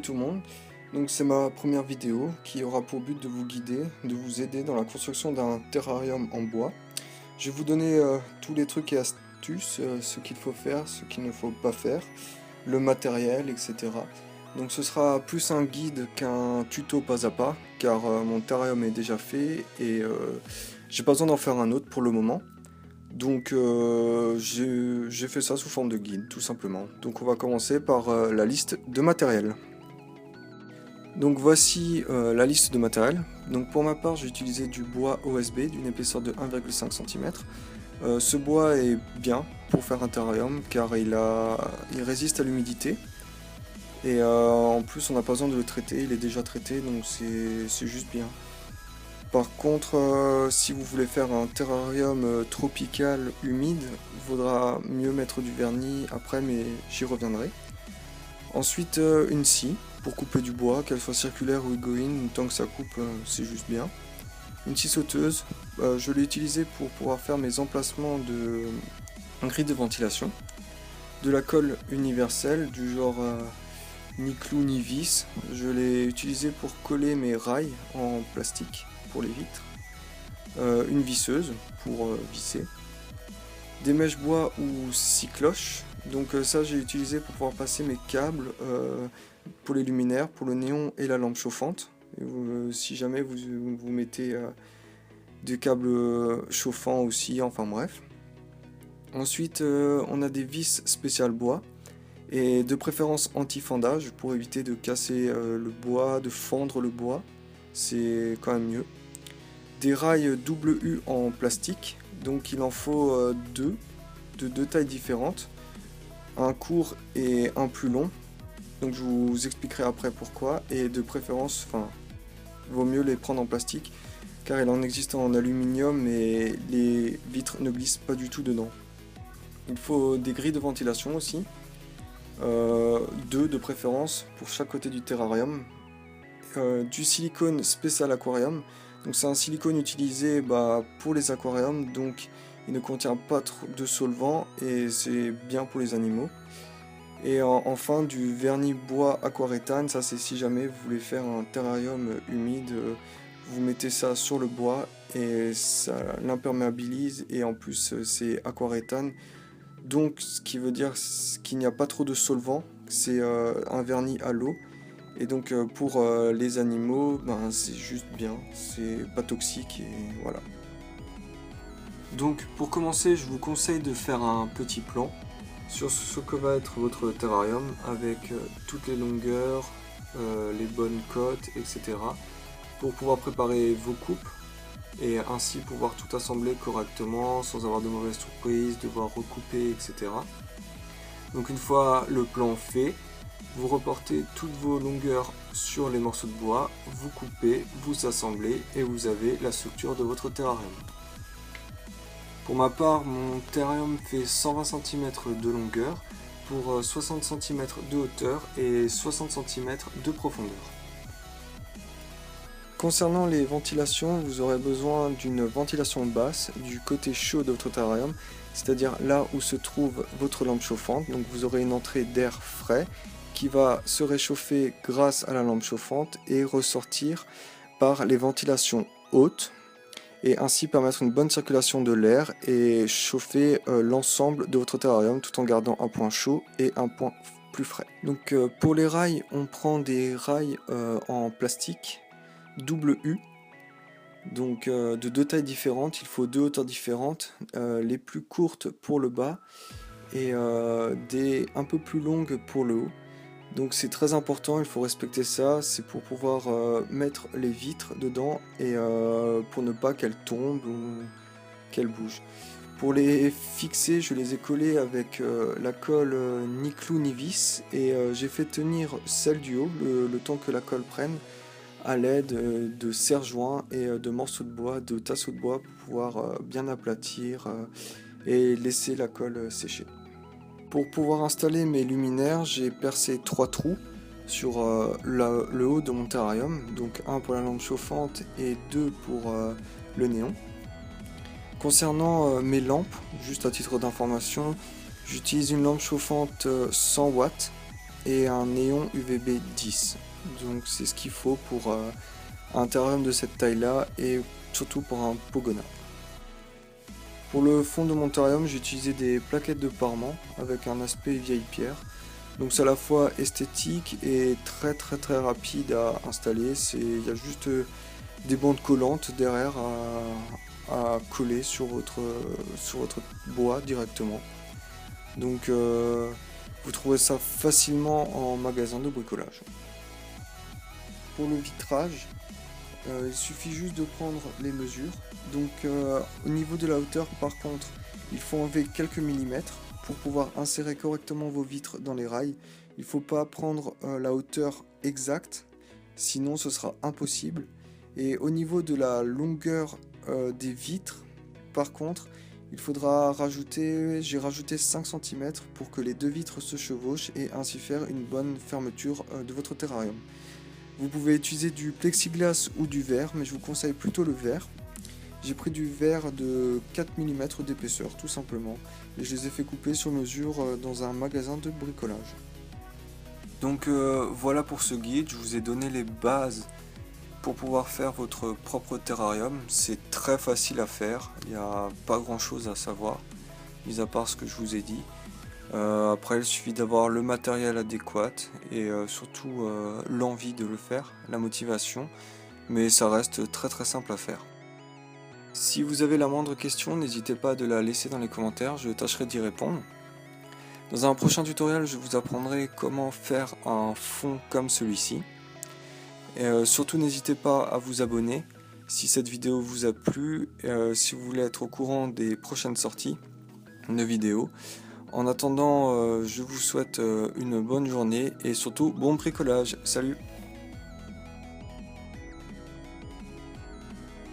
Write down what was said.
Tout le monde, donc c'est ma première vidéo qui aura pour but de vous guider, de vous aider dans la construction d'un terrarium en bois. Je vais vous donner tous les trucs et astuces, ce qu'il faut faire, ce qu'il ne faut pas faire, le matériel, etc. Donc ce sera plus un guide qu'un tuto pas à pas, car mon terrarium est déjà fait et j'ai pas besoin d'en faire un autre pour le moment. Donc j'ai fait ça sous forme de guide, tout simplement. Donc on va commencer par la liste de matériel. Donc voici la liste de matériel. Donc pour ma part, j'ai utilisé du bois OSB d'une épaisseur de 1,5 cm. Ce bois est bien pour faire un terrarium car il résiste à l'humidité. Et en plus, on n'a pas besoin de le traiter, il est déjà traité, donc c'est juste bien. Par contre, si vous voulez faire un terrarium tropical humide, il faudra mieux mettre du vernis après, mais j'y reviendrai. Ensuite, une scie pour couper du bois, qu'elle soit circulaire ou égoïne, tant que ça coupe, c'est juste bien. Une scie sauteuse, je l'ai utilisée pour pouvoir faire mes emplacements de grilles de ventilation. De la colle universelle, du genre ni clou ni vis, je l'ai utilisée pour coller mes rails en plastique pour les vitres. Une visseuse pour visser. Des mèches bois ou scie cloche. Donc ça j'ai utilisé pour pouvoir passer mes câbles pour les luminaires, pour le néon et la lampe chauffante. Et si jamais vous mettez des câbles chauffants aussi, enfin bref. Ensuite on a des vis spéciales bois et de préférence anti-fendage pour éviter de casser le bois, de fendre le bois, c'est quand même mieux. Des rails double U en plastique, donc il en faut deux, de deux tailles différentes, un court et un plus long, donc je vous expliquerai après pourquoi, et de préférence, vaut mieux les prendre en plastique, car il en existe en aluminium et les vitres ne glissent pas du tout dedans. Il faut des grilles de ventilation aussi, deux de préférence pour chaque côté du terrarium, du silicone spécial aquarium. Donc c'est un silicone utilisé pour les aquariums, donc il ne contient pas trop de solvant et c'est bien pour les animaux. Et enfin du vernis bois aquaréthane, ça c'est si jamais vous voulez faire un terrarium humide, vous mettez ça sur le bois et ça l'imperméabilise et en plus c'est aquaréthane. Donc ce qui veut dire qu'il n'y a pas trop de solvant, c'est un vernis à l'eau. Et donc pour les animaux, c'est juste bien, c'est pas toxique et voilà. Donc pour commencer, je vous conseille de faire un petit plan sur ce que va être votre terrarium avec toutes les longueurs, les bonnes cotes, etc. pour pouvoir préparer vos coupes et ainsi pouvoir tout assembler correctement sans avoir de mauvaises surprises, devoir recouper, etc. Donc une fois le plan fait, vous reportez toutes vos longueurs sur les morceaux de bois, vous coupez, vous assemblez et vous avez la structure de votre terrarium. Pour ma part, mon terrarium fait 120 cm de longueur pour 60 cm de hauteur et 60 cm de profondeur. Concernant les ventilations, vous aurez besoin d'une ventilation basse du côté chaud de votre terrarium, c'est-à-dire là où se trouve votre lampe chauffante. Donc vous aurez une entrée d'air frais qui va se réchauffer grâce à la lampe chauffante et ressortir par les ventilations hautes et ainsi permettre une bonne circulation de l'air et chauffer l'ensemble de votre terrarium tout en gardant un point chaud et un point plus frais. Donc pour les rails, on prend des rails en plastique double U, donc de deux tailles différentes, il faut deux hauteurs différentes, les plus courtes pour le bas et des un peu plus longues pour le haut. Donc c'est très important, il faut respecter ça, c'est pour pouvoir mettre les vitres dedans et pour ne pas qu'elles tombent ou qu'elles bougent. Pour les fixer, je les ai collés avec la colle ni clou ni vis et j'ai fait tenir celle du haut le temps que la colle prenne à l'aide de serre-joints et de morceaux de bois, de tasseaux de bois pour pouvoir bien aplatir et laisser la colle sécher. Pour pouvoir installer mes luminaires, j'ai percé 3 trous sur le haut de mon terrarium, donc un pour la lampe chauffante et 2 pour le néon. Concernant mes lampes, juste à titre d'information, j'utilise une lampe chauffante 100 watts et un néon UVB 10. Donc c'est ce qu'il faut pour un terrarium de cette taille là et surtout pour un Pogona. Pour le fond de mon terrarium, j'ai utilisé des plaquettes de parement avec un aspect vieille pierre. Donc c'est à la fois esthétique et très rapide à installer. Il y a juste des bandes collantes derrière à coller sur votre bois directement. Donc vous trouvez ça facilement en magasin de bricolage. Pour le vitrage, il suffit juste de prendre les mesures. Donc au niveau de la hauteur par contre, il faut enlever quelques millimètres pour pouvoir insérer correctement vos vitres dans les rails. Il ne faut pas prendre la hauteur exacte, sinon ce sera impossible. Et au niveau de la longueur des vitres, par contre, il faudra j'ai rajouté 5 cm pour que les deux vitres se chevauchent et ainsi faire une bonne fermeture de votre terrarium. Vous pouvez utiliser du plexiglas ou du verre, mais je vous conseille plutôt le verre. J'ai pris du verre de 4 mm d'épaisseur tout simplement et je les ai fait couper sur mesure dans un magasin de bricolage. Donc voilà pour ce guide, je vous ai donné les bases pour pouvoir faire votre propre terrarium. C'est très facile à faire, il n'y a pas grand chose à savoir, mis à part ce que je vous ai dit. Après il suffit d'avoir le matériel adéquat et surtout l'envie de le faire, la motivation, mais ça reste très simple à faire. Si vous avez la moindre question, n'hésitez pas à la laisser dans les commentaires, je tâcherai d'y répondre. Dans un prochain tutoriel, je vous apprendrai comment faire un fond comme celui-ci. Surtout n'hésitez pas à vous abonner si cette vidéo vous a plu, si vous voulez être au courant des prochaines sorties de vidéos. En attendant, je vous souhaite une bonne journée et surtout bon bricolage. Salut!